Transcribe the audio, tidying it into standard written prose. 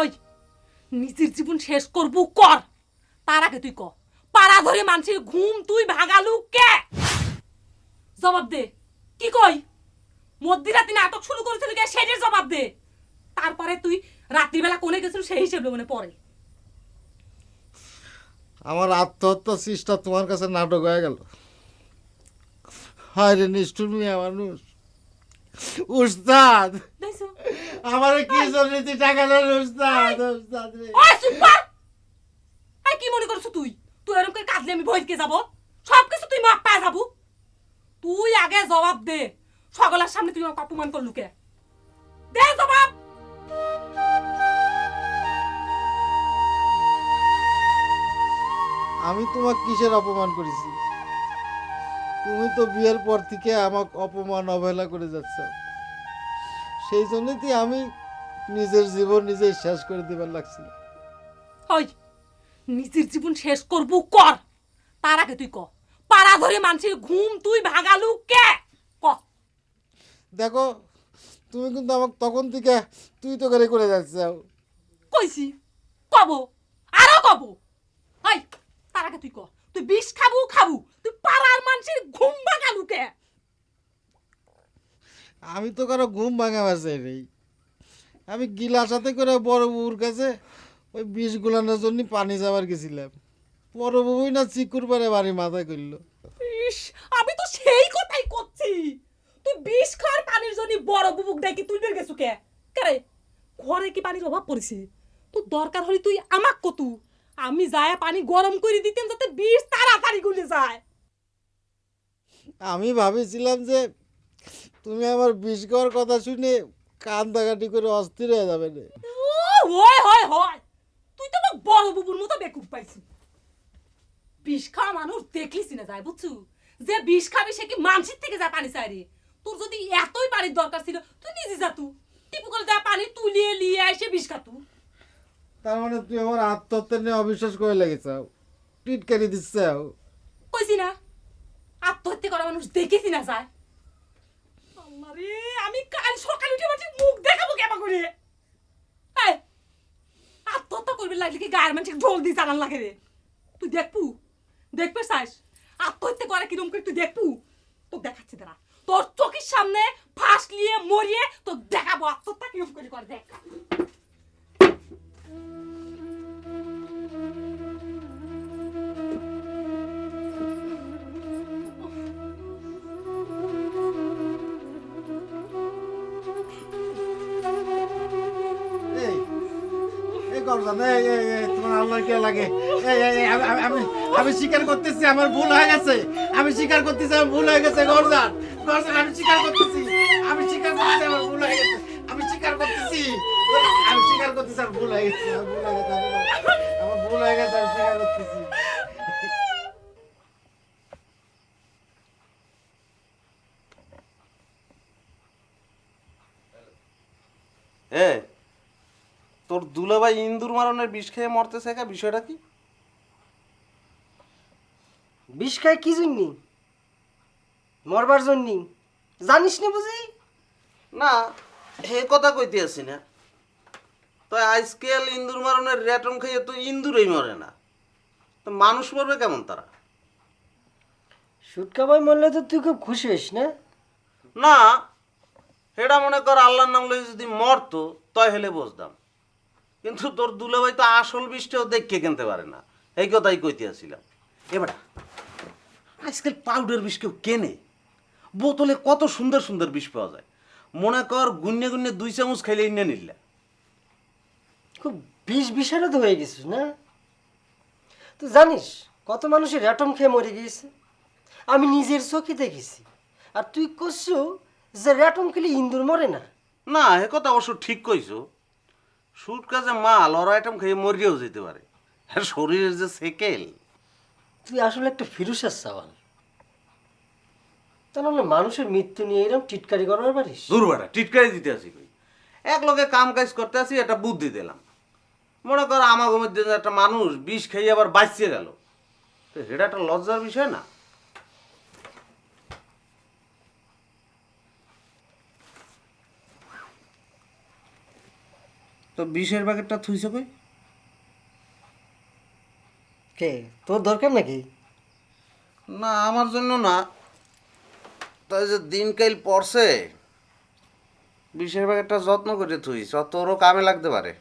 হয় নিজের জীবন শেষ করবো কর, তার আগে তুই ক পাড়া ধরে মানুষের ঘুম তুই ভাগালু কে? জবাব দে। কি কই মধ্যরাতে নাটক শুরু করেছিলি কে সেটার জবাব দে। তারপরে তুই রাত্রিবেলা কোনে গেছিস সেই হিসেবে মনে পড়ে। আমার আত্মহত্যা চেষ্টা তোমার কাছে নাটক হয়ে গেল। হায় রে নিষ্ঠুর মিয়া মানুষ। উস্তাদ দেখছো আমার কি জন্য তুই টাকা দেন উস্তাদ? উস্তাদ রে ওই চুপ কর। এই কি মনে করছ তুই? তুই এরকম করে কাঁদলে আমি ভয়কে যাব? সব কিছু তুই মাপ পায় যাবো? তুই আগে জবাব দে। সকলের সামনে তুই আমাকে অপমান করলু কে? দে জবাব। আমি তোমাকে কিসের অপমান করেছি? তুমি তো বিয়ের পর থেকে আমাকে অপমান অবহেলা করে যাচ্ছ। সেই জন্যই তো আমি নিজের জীবন নিজেই শেষ করে দিবার লাগছিল। হয় নিজের জীবন শেষ করবো কর, তার আগে তুই ক পাড়া ধরে মানুষের ঘুম তুই ভাগালু কে? ক। দেখো তুমি কিন্তু আমাকে তখন থেকে তুই তো করে যাচ্ছ। কইছি কব আরো কব। হয় তার আগে তুই ক তুই বিষ খাবু খাবু, তুই পাড়ার মানুষের ঘুম ভাগালু কে? আমি তো কারো ঘুম ভাঙাবার চাই নেই। আমি গিলাসাতে করে বড় বউর কাছে ওই বিষ গুলানোর জন্য পানি যাবার গেছিলাম। বড় বউই না চিকুর পারে বাড়ি মাথায় করলো। ইস, আমি তো সেই কথাই করছি। তুই বিষ খাওয়ার পানির জন্য বড় বুবুক ডাকি তুই বের গেছু কে? কারে ঘরে কি পানির অভাব পড়েছে? তোর দরকার হলে তুই আমাক কতু, আমি যায় পানি গরম করে দিতেন যাতে বিষ তাড়াতাড়ি গলে যায়। আমি ভাবেছিলাম যে তুমি আমার বিষ খাওয়ার কথা শুনে কান্দাকাটি করে অস্থির হয়ে যাবে রে। হয় হয় হয়, তুই তো আমার বড় বুবুর মতো বেকুব পাইছি। বিষ খাওয়া মানুষ দেখলিস না যায় বুঝছু, যে বিষ খাবি সে কি মানসিক থেকে যায় পানি চাই রে। তোর যদি এতই পানির দরকার ছিল তুই নিজে যাতু, টিপু করে যা পানি তুলিয়ে লিয়ে এসে বিষ খাতু। তার মানে তুই আমার আত্মহত্যা নিয়ে অবিশ্বাস করে লেগেছাও, টিটকারি দিচ্ছাও। কইছি না আত্মহত্যা করা মানুষ দেখেছি না যায়। আল্লাহ রে, আমি কাল সকালে উঠে মানুষের মুখ দেখাবো কেমন করে? এই, আত্মহত্যা করবে লাগলে কি গায়ের মানুষের ঢোল দিয়ে চালান লাগে রে? তুই দেখবু, দেখবে চাস আত্মহত্যা করে কিরম করে তুই দেখবু? তো দেখাচ্ছি তারা তোর চোখের সামনে ফাঁস নিয়ে মরিয়ে তো দেখাবো আত্মহত্যা কিরম করে দেখ। এই এই করজান, এই তোমার আল্লাহ কে লাগে? আমি আমি স্বীকার করতেছি আমার ভুল হয়ে গেছে। আমি স্বীকার করতেছি আমার ভুল হয়ে গেছে। গরজান গরজান আমি স্বীকার করতেছি। আমি স্বীকার করতেছি আমার ভুল হয়ে গেছে। আমি স্বীকার করতেছি। আমি স্বীকার করতেছি আমার ভুল হয়ে গেছে। আমার ভুল হয়ে গেছে। আমি স্বীকার করতেছি। এ তোর দুলাভাই ইন্দুর মারণের বিষ খেয়ে মরতেছে কা, বিষয়টা কি? বিষ খায় কি জন্যি? মরবার জন্যি। জানিস না বুঝি? না হে কথা কইতে আসি না, তো আজকাল ইন্দুর মারণের রেটন খাইয়ে তো ইন্দুরই মরে না, তো মানুষ মরবে কেমন তারা? সুটকা ভাই মরলে তো তুই খুব খুশি হইস না? না হেটা মনে কর আল্লাহর নাম লই যদি মরতো তয় হেলে বুঝতাম, কিন্তু তোর দুলাভাই তো আসল বিষটাও দেখে কিনতে পারে না, এই কথাই কইতে আসছিলাম। এবার আজকাল পাউডার বিষ কেউ কেনে? বোতলে কত সুন্দর সুন্দর বিষ পাওয়া যায়, মনে কর গুন্নে গুন্নে 2 চামচ খাইলে ইন্নে নিলে। খুব বিষ বিষারদ হয়ে গেছিস না? তুই জানিস কত মানুষের অ্যাটম খেয়ে মরে গিয়েছে? আমি নিজের চোখে দেখেছি। আর তুই করছু যে র্যাটম খেলে ইন্দুর মরে না। না এ কথা অবশ্য ঠিক কইছো, সুট কাজে মাল ওরা আইটেম খেয়ে মরিয়েও যেতে পারে, আর শরীরের যে সেকেল। তুই আসলে একটা ফিরুসের সওয়াল। তাহলে মানুষের মৃত্যু নিয়ে এরকম টিটকারি করবার পারিস? দুর্বাটা টিটকারি দিতে আসি কই, এক লোকে কাম কাজ করতে আসি, একটা বুদ্ধি দিলাম। মনে কর আমার মধ্যে একটা মানুষ বিষ খেয়ে আবার বাঁচিয়ে গেল, তো এটা একটা লজ্জার বিষয় না? তো বিষের প্যাকেটটা থুইছ কই? কে তোর দরকার নাকি? না আমার জন্য না, তাই যে দিনকাল পড়ছে বিষের প্যাকেটটা যত্ন করে থুইছ, তোরও কামে লাগতে পারে।